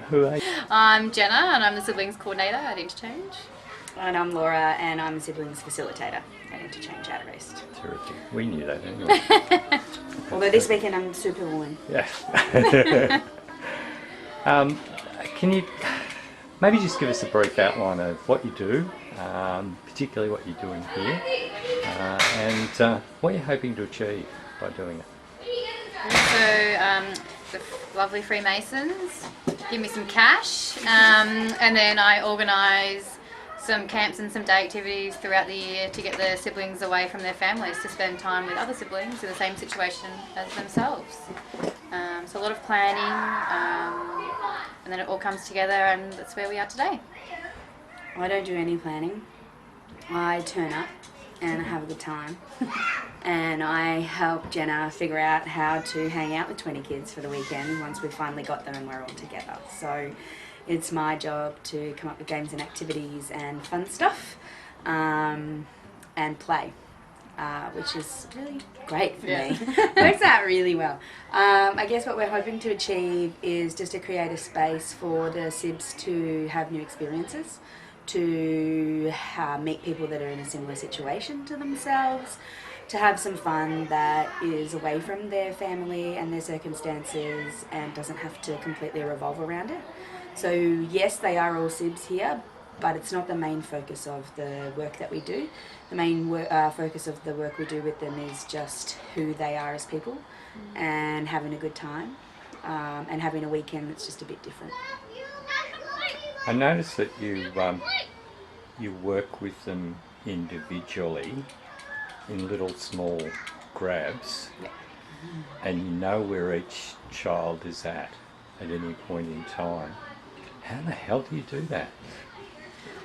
who are you? I'm Jenna and I'm the Siblings Coordinator at Interchange. And I'm Laura and I'm the Siblings Facilitator at Interchange out East. Terrific. We knew that anyway. Although this weekend I'm Superwoman. Yeah. Can you maybe just give us a brief outline of what you do, particularly what you're doing here, and what you're hoping to achieve by doing it? So the lovely Freemasons give me some cash, and then I organise some camps and some day activities throughout the year to get the siblings away from their families to spend time with other siblings in the same situation as themselves. So a lot of planning, and then it all comes together, and that's where we are today. I don't do any planning. I turn up and have a good time. And I help Jenna figure out how to hang out with 20 kids for the weekend once we've finally got them and we're all together. So it's my job to come up with games and activities and fun stuff, and play, which is really great for me. Works out really well. I guess what we're hoping to achieve is just to create a space for the Sibs to have new experiences, to meet people that are in a similar situation to themselves, to have some fun that is away from their family and their circumstances and doesn't have to completely revolve around it. So yes, they are all Sibs here, but it's not the main focus of the work that we do. The main focus of the work we do with them is just who they are as people and having a good time, and having a weekend that's just a bit different. I noticed that you work with them individually in little small grabs, and you know where each child is at any point in time. How the hell do you do that?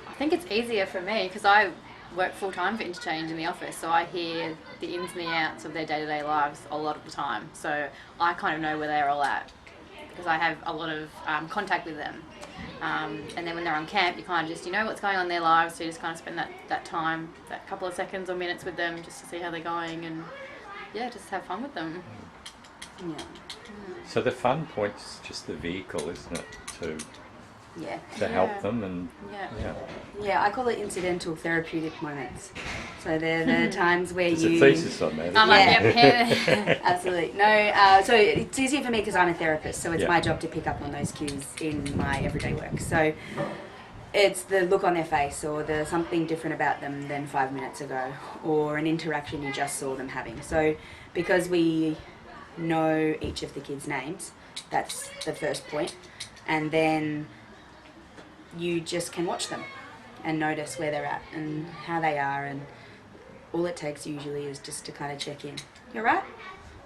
I think it's easier for me because I work full time for Interchange in the office, so I hear the ins and the outs of their day-to-day lives a lot of the time. So I kind of know where they're all at because I have a lot of contact with them. And then when they're on camp, you kind of just, you know what's going on in their lives, so you just kind of spend that time, that couple of seconds or minutes with them just to see how they're going and, yeah, just have fun with them. Yeah. So the fun point's just the vehicle, isn't it, to help them and Yeah, I call it incidental therapeutic moments. So they're the times where There's you... a thesis on that. Absolutely. No, so it's easier for me because I'm a therapist, so it's my job to pick up on those cues in my everyday work. So it's the look on their face or the something different about them than 5 minutes ago or an interaction you just saw them having. So because we know each of the kids' names, that's the first point. And then you just can watch them and notice where they're at and how they are, and all it takes usually is just to kind of check in. You're right?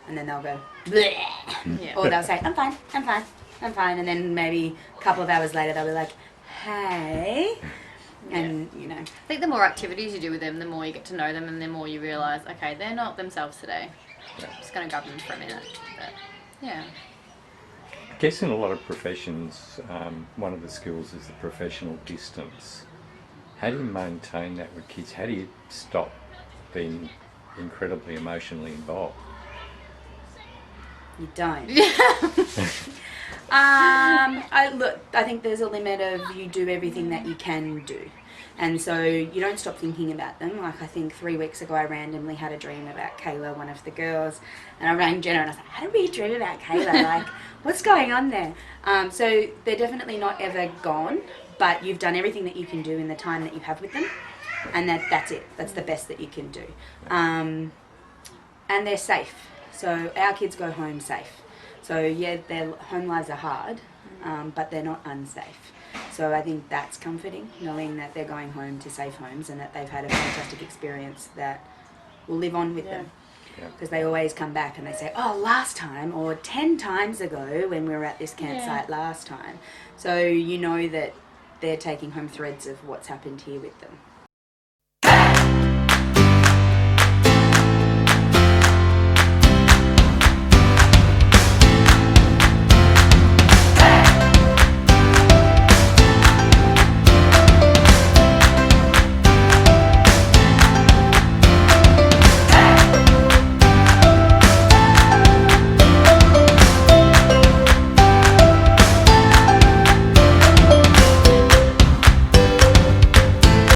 And then they'll go, bleh. Yeah. Or they'll say, I'm fine, and then maybe a couple of hours later they'll be like, hey, and you know. I think the more activities you do with them, the more you get to know them and the more you realise, okay, they're not themselves today. I'm just going to grab them for a minute. But, yeah. I guess in a lot of professions, one of the skills is the professional distance. How do you maintain that with kids? How do you stop being incredibly emotionally involved? You don't. I think there's a limit of you do everything that you can do. And so you don't stop thinking about them. Like I think 3 weeks ago I randomly had a dream about Kayla, one of the girls, and I rang Jenna and I was like, how did we dream about Kayla? Like, what's going on there? So they're definitely not ever gone, but you've done everything that you can do in the time that you have with them, and that's it. That's the best that you can do. And they're safe. So our kids go home safe. So yeah, their home lives are hard, but they're not unsafe. So I think that's comforting, knowing that they're going home to safe homes and that they've had a fantastic experience that will live on with them. Because they always come back and they say, oh, last time, or 10 times ago when we were at this campsite last time. So you know that they're taking home threads of what's happened here with them.